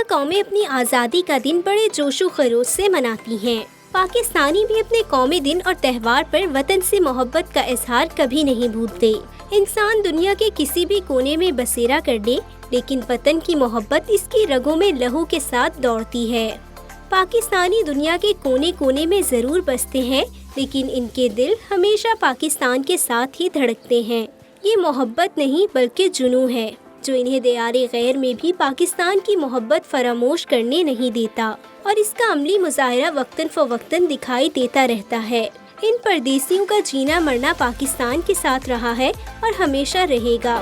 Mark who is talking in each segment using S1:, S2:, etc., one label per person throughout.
S1: कौमें अपनी आज़ादी का दिन बड़े जोशो खरोश से मनाती हैं। पाकिस्तानी भी अपने कौमी दिन और त्यौहार पर वतन से मोहब्बत का इजहार कभी नहीं भूलते। इंसान दुनिया के किसी भी कोने में बसेरा कर ले, लेकिन वतन की मोहब्बत इसकी रगों में लहू के साथ दौड़ती है। पाकिस्तानी दुनिया के कोने कोने में जरूर बसते हैं, लेकिन इनके दिल हमेशा पाकिस्तान के साथ ही धड़कते हैं। ये मोहब्बत नहीं बल्कि जुनून है, जो इन्हें दियारे गैर में भी पाकिस्तान की मोहब्बत फरामोश करने नहीं देता, और इसका अमली मुजाहिरा वक्तन फ़वक्तन दिखाई देता रहता है। इन परदेसियों का जीना मरना पाकिस्तान के साथ रहा है और हमेशा रहेगा।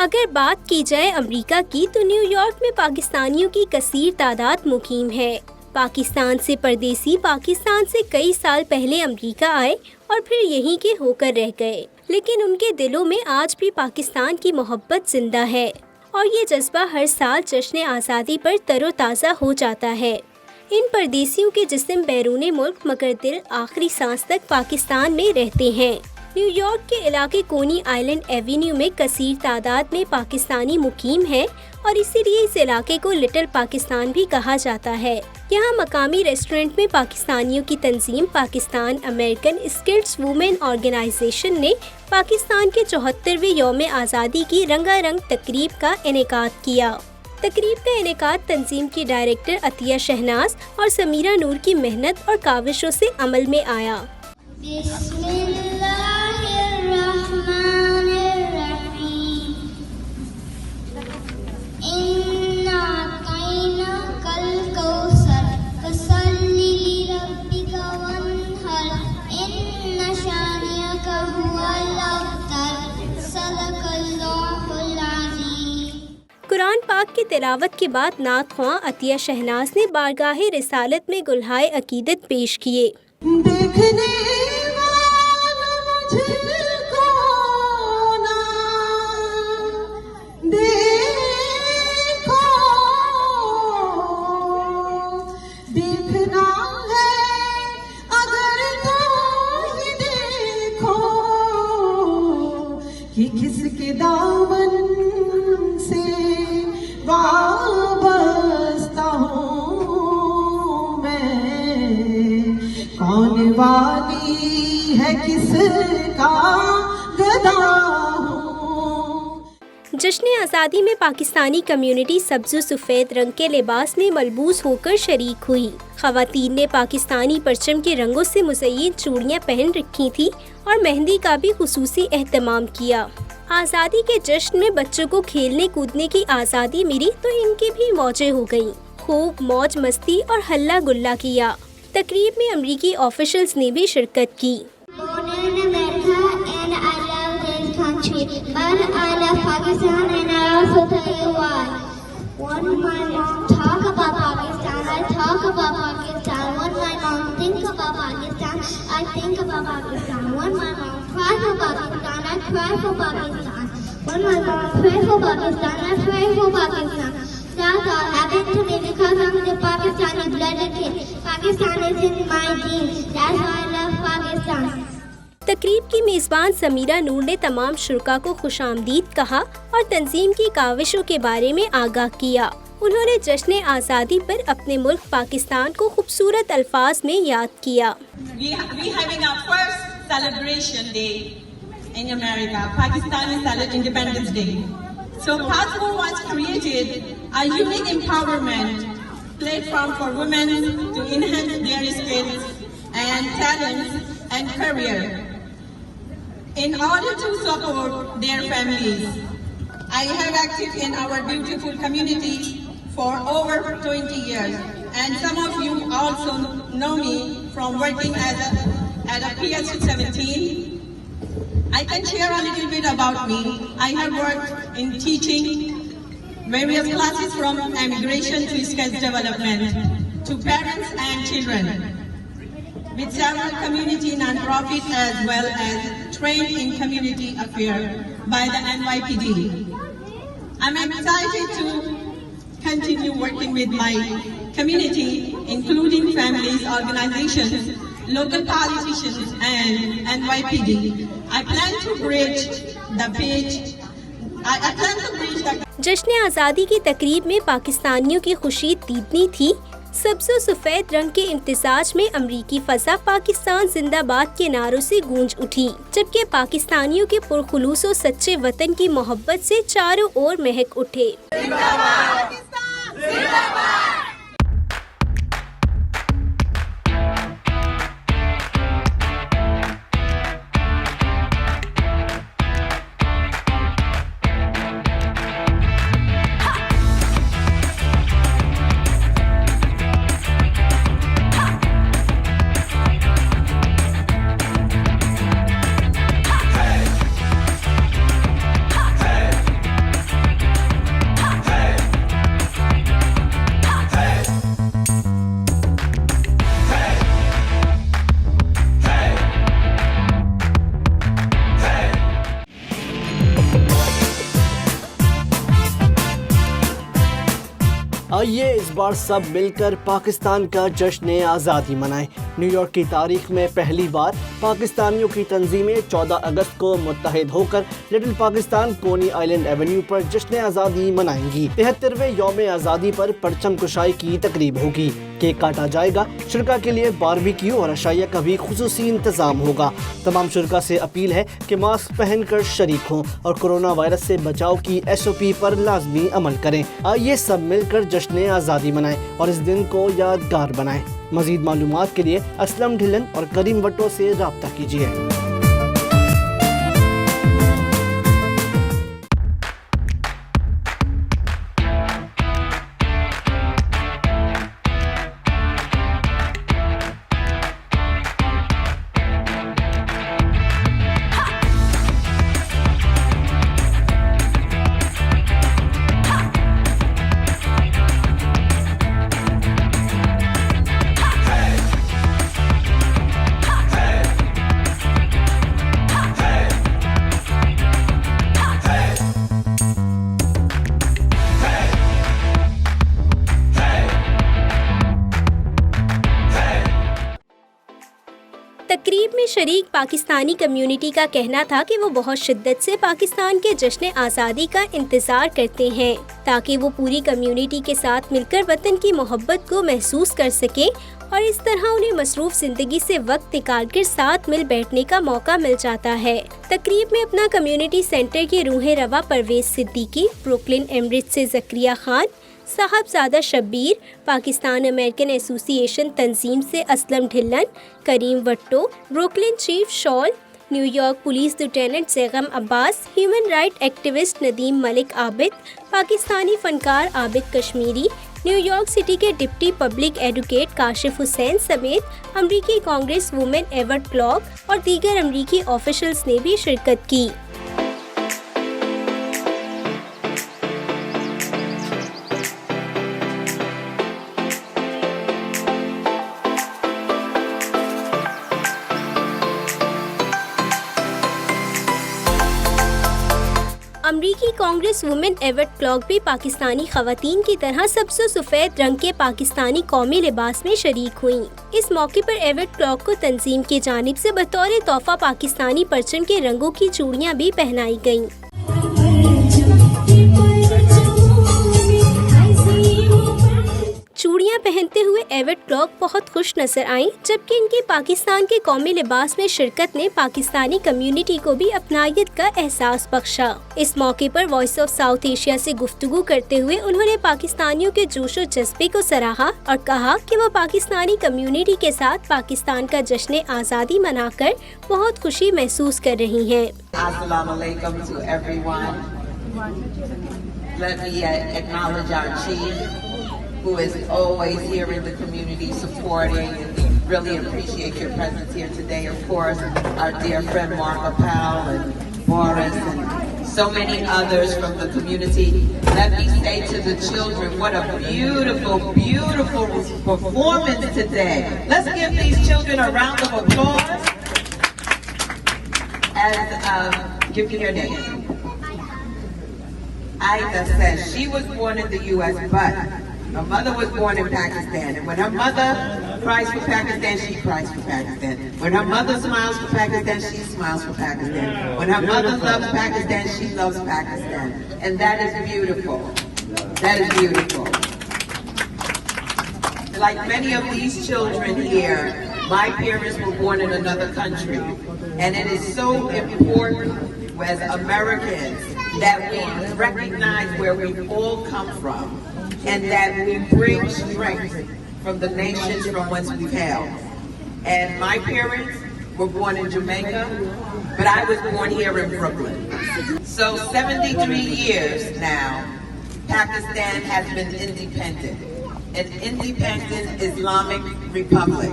S1: अगर बात की जाए अमेरिका की, तो न्यूयॉर्क में पाकिस्तानियों की कसीर तादाद मुकीम है। पाकिस्तान से परदेसी पाकिस्तान से कई साल पहले अमेरिका आए और फिर यहीं के होकर रह गए, लेकिन उनके दिलों में आज भी पाकिस्तान की मोहब्बत जिंदा है और ये जज्बा हर साल जश्न आज़ादी पर तरोताज़ा हो जाता है। इन परदेसियों के जिस्म बैरून मुल्क मगर दिल आखिरी सांस तक पाकिस्तान में रहते हैं। न्यूयॉर्क के इलाके कोनी आइलैंड एवेन्यू में कसीर तादाद में पाकिस्तानी मुकीम है और इसीलिए इस इलाके को लिटिल पाकिस्तान भी कहा जाता है। यहाँ मकामी रेस्टोरेंट में पाकिस्तानियों की तंजीम Pakistan American skills women organisation ने पाकिस्तान के 74वें यौम आज़ादी की रंगारंग तकरीब का इनेकाद किया। तकरीब का इनेकाद तंजीम की डायरेक्टर अतिया शहनाज और समीरा नूर की मेहनत और काविशों से अमल में आया। कुरान पाक की तिलावत के बाद नात ख्वां अतिया शहनाज ने बारगाहे रिसालत में गुलहाए अकीदत पेश किए।
S2: किसके दामन से वाबस्ता हूँ मैं, कौन वाली है किसका गदा हूँ।
S1: जश्न आज़ादी में पाकिस्तानी कम्युनिटी सब्ज़ सफ़ेद रंग के लिबास में मलबूस होकर शरीक हुई। ख़वातीन ने पाकिस्तानी परचम के रंगों से मुज़य्यन चूड़ियाँ पहन रखी थी और मेहंदी का भी खुसूसी एहतमाम किया। आज़ादी के जश्न में बच्चों को खेलने कूदने की आज़ादी मिली तो इनकी भी मौजें हो गईं। खूब मौज मस्ती और हल्ला गुल्ला किया। तकरीब में अमरीकी ऑफिशियल्स ने भी शिरकत की।
S3: I think about Pakistan. When my mom cries for Pakistan, I cry for Pakistan. When my mom prays for Pakistan, I pray for Pakistan. That's all happened to me because I'm the Pakistani blooded kid. Pakistan is in my genes. That's why I love Pakistan.
S1: तकरीब की मेज़बान समीरा नूर ने तमाम शुरका को खुशामदीद कहा और तंजीम की काविशों के बारे में आगाह किया। उन्होंने जश्न आज़ादी पर अपने मुल्क पाकिस्तान को खूबसूरत अल्फाज में याद किया।
S4: We having our first celebration day in America, Pakistani Independence Day. So Passport was created a unique empowerment platform for women to enhance their skills and talents and career in order to support their families. I have acted in our beautiful community for over 20 years, and some of you also know me from working at a PS17. I can share a little bit about me. I have worked in teaching various classes from immigration to skills development to parents and children, with several community non-profits as well as trained in community affairs by the NYPD. I'm excited to continue working with my community, including families, organizations, local politicians, and NYPD. I plan to bridge the
S1: जश्न आज़ादी की तकरीब में पाकिस्तानियों की खुशी दीदनी थी। सब्ज़ व सफ़ेद रंग के इम्तिजाज में अमरीकी फ़ज़ा पाकिस्तान जिंदाबाद के नारों से गूंज उठी, जबकि पाकिस्तानियों के पुरखुलूस और सच्चे वतन की मोहब्बत से चारों ओर महक उठे।
S5: आइए इस बार सब मिलकर पाकिस्तान का जश्न आज़ादी मनाएं। न्यूयॉर्क की तारीख में पहली बार पाकिस्तानियों की तंजीमें 14 अगस्त को मुत्तहिद होकर लिटिल पाकिस्तान कोनी आइलैंड एवेन्यू पर जश्न आज़ादी मनाएंगी। 73वें यौम आज़ादी पर परचम कुशाई की तकरीब होगी, केक काटा जाएगा, शुरका के लिए बारबेक्यू और अशाया का भी खुसूसी इंतजाम होगा। तमाम शुरका से अपील है कि मास्क पहनकर शरीक हों और कोरोना वायरस से बचाव की SOP पर लाजमी अमल करें। आइए सब मिलकर जश्न आज़ादी मनाएं और इस दिन को यादगार बनाएं। मज़ीद मालूमात के लिए असलम ढिलन और करीम वट्टो से राब्ता कीजिए।
S1: तकरीब में शरीक पाकिस्तानी कम्युनिटी का कहना था कि वो बहुत शिद्दत से पाकिस्तान के जश्न आज़ादी का इंतज़ार करते हैं ताकि वो पूरी कम्युनिटी के साथ मिलकर वतन की मोहब्बत को महसूस कर सके और इस तरह उन्हें मसरूफ जिंदगी से वक्त निकाल कर साथ मिल बैठने का मौका मिल जाता है। तकरीब में अपना कम्युनिटी सेंटर के रूह रवा परवेज सिद्दीकी, ब्रुकलिन एमरिट से ज़करिया खान, साहबजादा शब्बीर, पाकिस्तान अमेरिकन एसोसिएशन तंजीम से असलम ढिल्लन, करीम वट्टो, ब्रुकलिन चीफ शॉल, New York police lieutenant Zaigham Abbas, human right activist Nadeem Malik Abid, Pakistani फनकार आबिद कश्मीरी, न्यूयॉर्क सिटी के deputy public advocate Kashif Hussain समेत अमरीकी कांग्रेस वुमेन एवर्ट क्लॉक और दीगर अमरीकी ऑफिशियल्स ने भी शिरकत की। अमरीकी कांग्रेस वुमेन एवर्ट क्लॉक भी पाकिस्तानी खवातीन की तरह सबसे सफ़ेद रंग के पाकिस्तानी कौमी लिबास में शरीक हुई। इस मौके पर एवर्ट क्लॉक को तंजीम की जानिब से बतौर तोहफा पाकिस्तानी परचम के रंगों की चूड़ियाँ भी पहनाई गयीं। चूड़ियाँ पहनते हुए एवर्ट क्लॉक बहुत खुश नजर आईं, जबकि इनकी पाकिस्तान के कौमी लिबास में शिरकत ने पाकिस्तानी कम्युनिटी को भी अपनायत का एहसास बख्शा। इस मौके पर वॉइस ऑफ साउथ एशिया से गुफ्तगू करते हुए उन्होंने पाकिस्तानियों के जोश और जज्बे को सराहा और कहा कि वो पाकिस्तानी कम्युनिटी के साथ पाकिस्तान का जश्न आज़ादी मनाकर बहुत खुशी महसूस कर रही हैं।
S6: Assalamu alaikum to everyone. Let me acknowledge our chief, who is always here in the community supporting, and we really appreciate your presence here today. Of course, our dear friend Marga Powell and Boris and so many others from the community. Let me say to the children, what a beautiful, beautiful performance today. Let's give these children a round of applause. As give me your name. Aida says she was born in the U.S., but her mother was born in Pakistan. And when her mother cries for Pakistan, she cries for Pakistan. When her mother smiles for Pakistan, she smiles for Pakistan. When her mother loves Pakistan, she loves Pakistan. And that is beautiful. That is beautiful. Like many of these children here, my parents were born in another country. And it is so important as Americans that we recognize where we all come from and that we bring strength from the nations from whence we've hailed. And my parents were born in Jamaica, but I was born here in Brooklyn. So 73 years now, Pakistan has been independent, an independent Islamic republic.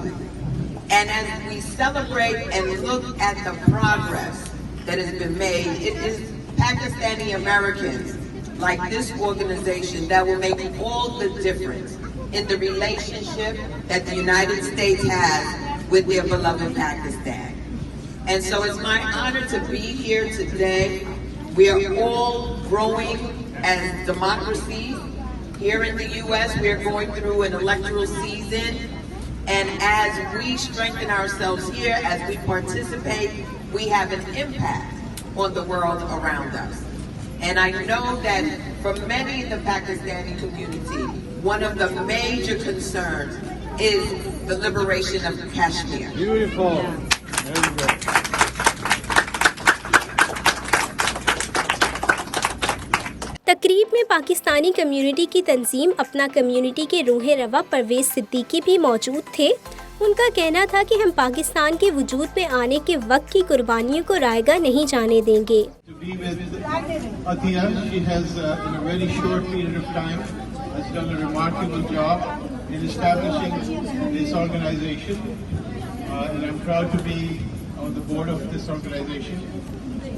S6: And as we celebrate and look at the progress that has been made, it is Pakistani Americans like this organization that will make all the difference in the relationship that the United States has with their beloved Pakistan. And so it's my honor to be here today. We are all growing as democracies. Here in the U.S., we are going through an electoral season. And as we strengthen ourselves here, as we participate, we have an impact on the world around us. And I know that for many in the Pakistani community, one of the major concerns is the liberation of Kashmir.
S5: Beautiful. Very good.
S1: तकरीब में Pakistani community की तंजीम अपना community के रूहे रवा परवेज सिद्दीकी भी मौजूद थे। उनका कहना था कि हम पाकिस्तान के वजूद में आने के वक्त की कुर्बानियों को रायगा नहीं जाने देंगे।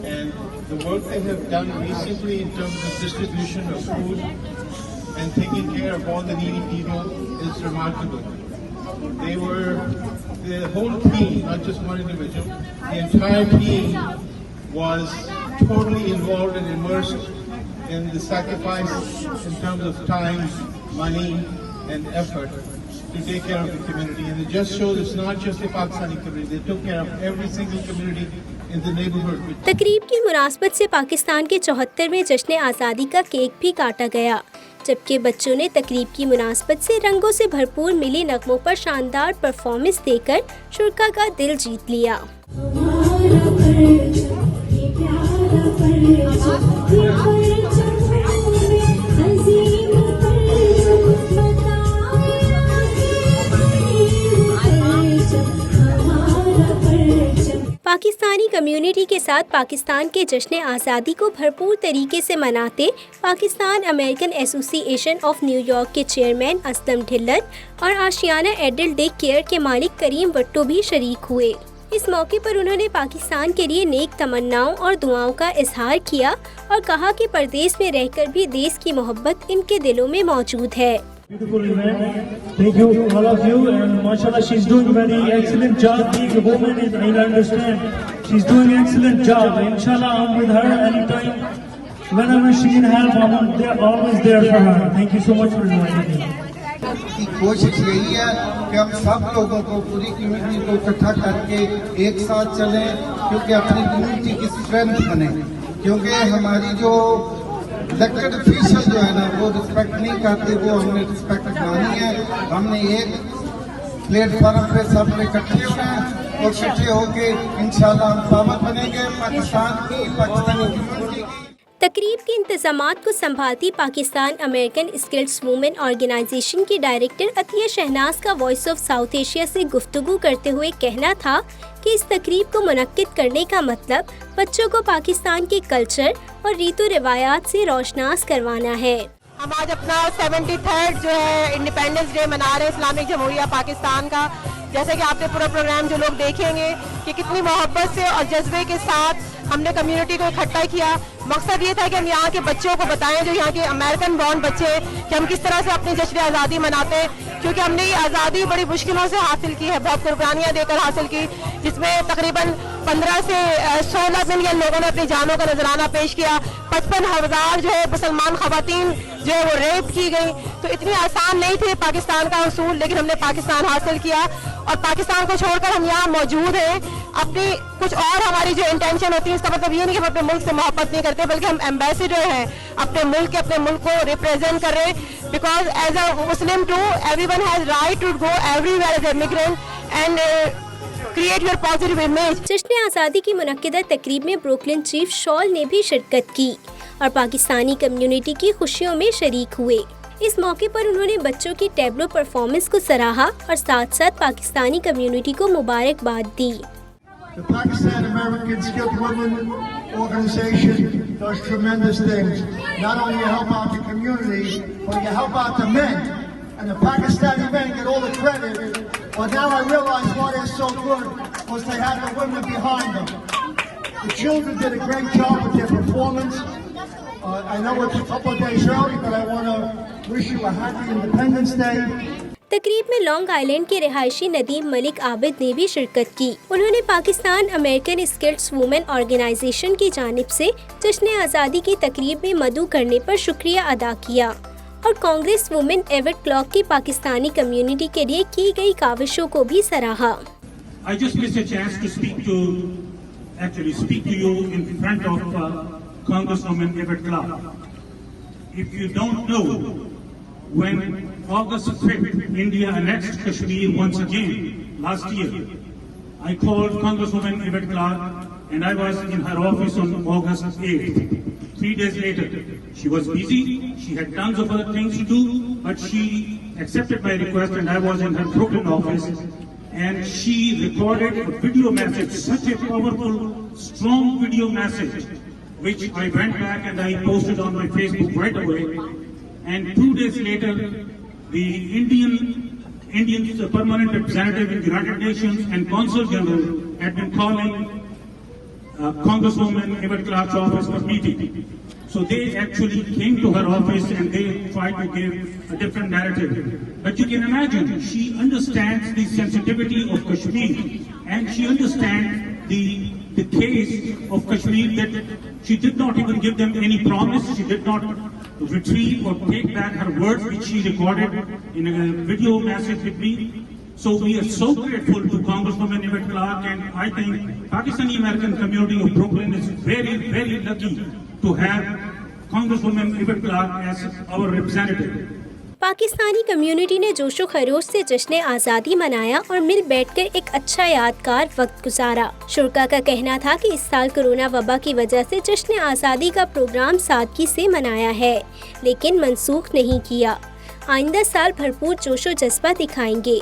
S7: And the work they have done recently in terms of distribution of food and taking care of all the needy people is remarkable. The whole team, not just one individual, the entire team was totally involved and immersed in the sacrifice in terms of time, money, and effort to take care of the community. And it just shows it's not just the Pakistani community. They took care of every single community in the neighborhood.
S1: तकरीब की मुनासबत से पाकिस्तान के 74वें जश्न आज़ादी का cake भी काटा गया, जबकि बच्चों ने तकरीब की मुनासबत से रंगों से भरपूर मिली नगमों पर शानदार परफॉर्मेंस देकर शुरका का दिल जीत लिया। पाकिस्तानी कम्युनिटी के साथ पाकिस्तान के जश्न आज़ादी को भरपूर तरीके से मनाते Pakistan American association of New York के चेयरमैन असलम ढिल्लन और आशियाना एडल्ट डे केयर के मालिक करीम भट्टो भी शरीक हुए। इस मौके पर उन्होंने पाकिस्तान के लिए नेक तमन्नाओं और दुआओं का इजहार किया और कहा कि परदेश में रहकर भी देश की मोहब्बत इनके दिलों में मौजूद है।
S8: Beautiful event. Thank you all of you, and mashallah she's doing very excellent job. Being a woman, I understand she's doing excellent job. Inshallah, I'm with her anytime. Whenever she can help, I'm always there for her. Thank you so much for inviting me.
S9: की कोशिश यही है कि हम सब लोगों को, पूरी कम्युनिटी को इकट्ठा करके एक साथ चलें, क्योंकि अपनी कम्युनिटी की स्ट्रेंथ बने। क्योंकि हमारी जो इलेक्टेड ऑफिशियल जो है ना, वो रिस्पेक्ट नहीं करते, वो हमने रिस्पेक्ट करनी है। हमने एक प्लेटफॉर्म पे सब इकट्ठे होना है और इकट्ठे होके इंशाल्लाह हम पावर बनेंगे पाकिस्तान की, पाकिस्तानी कम्युनिटी की।
S1: तकरीब के इंतजामात को संभालती Pakistan American skills women organization की डायरेक्टर अतिया शहनाज का वॉइस ऑफ साउथ एशिया से गुफ्तगू करते हुए कहना था कि इस तकरीब को मुनक्किद करने का मतलब बच्चों को पाकिस्तान के कल्चर और रीतो रिवायात से रोशनास करवाना है।
S10: हम आज अपना 73rd जो है इंडिपेंडेंस डे मना रहे हैं इस्लामिक जमहूरिया पाकिस्तान का। जैसे कि आपने पूरा प्रोग्राम जो लोग देखेंगे कि कितनी मोहब्बत से और जज्बे के साथ हमने कम्युनिटी को इकट्ठा किया। मकसद ये था कि हम यहाँ के बच्चों को बताएं, जो यहाँ के अमेरिकन बॉर्न बच्चे, कि हम किस तरह से अपनी जश्न आज़ादी मनाते हैं, क्योंकि हमने ये आज़ादी बड़ी मुश्किलों से हासिल की है, बहुत कुर्बानियाँ देकर हासिल की, जिसमें तकरीबन 15 से 16 मिलियन लोगों ने अपनी जानों का नजराना पेश किया। 55,000 जो है मुसलमान खवातीन जो है वो रेप की गई। तो इतनी आसान नहीं थे पाकिस्तान का उसूल, लेकिन हमने पाकिस्तान हासिल किया और पाकिस्तान को छोड़कर हम यहाँ मौजूद हैं। अपनी कुछ और हमारी जो इंटेंशन होती है, इसका मतलब ये नहीं कि हम अपने मुल्क से मोहब्बत नहीं करते, बल्कि हम एम्बेसडर हैं अपने मुल्क को रिप्रेजेंट कर रहे हैं। Because as a Muslim to everyone has right to go everywhere as immigrant and create your positive image.
S1: जश्न आज़ादी की मुनक्किदा तकरीब में ब्रुकलिन चीफ शॉल ने भी शिरकत की और पाकिस्तानी कम्युनिटी की खुशियों में शरीक हुए। इस मौके पर उन्होंने बच्चों की टैब्लो परफॉर्मेंस को सराहा और साथ साथ पाकिस्तानी कम्युनिटी को मुबारकबाद दी।
S11: The Pakistan American Skilled Women Organization does tremendous things. Not only you help out the community, but you help out the men. And the Pakistani men get all the credit. But now I realize why they're so good, was they had the women behind them. The children did a great job with their performance. I know it's a couple of days early, but I want to wish you a happy Independence Day.
S1: तकरीब में long island के रिहायशी नदीम मलिक आबिद ने भी शिरकत की। उन्होंने Pakistan American skilled women organization की जानिब से जश्न आज़ादी की तकरीब में मदऊ करने पर शुक्रिया अदा किया और कांग्रेस वुमेन एवट क्लॉक की पाकिस्तानी कम्युनिटी के लिए की गई काविशों को भी सराहा।
S12: I just missed a chance to speak to you in front of Congresswoman Everett Clark. If you don't know, when August 5th, India annexed Kashmir once again last year, I called Congresswoman Everett Clark and I was in her office on August 8th. 3 days later, she was busy, she had tons of other things to do, but she accepted my request and I was in her Brooklyn office and she recorded a video message, such a powerful, strong video message, which I went back and I posted on my Facebook right away. And 2 days later, the Indian permanent representative in the United Nations and Consul General had been calling Congresswoman Everett Clark's office for meeting. So they actually came to her office and they tried to give a different narrative. But you can imagine, she understands the sensitivity of Kashmir and she understands the case of Kashmir, that she did not even give them any promise. She did not retrieve or take back her words which she recorded in a video message with me. So we are so grateful to Congresswoman Everett Clark, and I think Pakistani American community of Brooklyn is very, very lucky to have Congresswoman Everett Clark as our representative.
S1: Pakistani community ने जोशो खरोश से जश्न आज़ादी मनाया और मिल बैठकर एक अच्छा यादगार वक्त गुजारा। शुरका का कहना था कि इस साल कोरोना वबा की वजह से जश्न आज़ादी का प्रोग्राम सादगी से मनाया है, लेकिन मनसूख नहीं किया। आइंदा साल भरपूर जोशो जज्बा दिखाएंगे।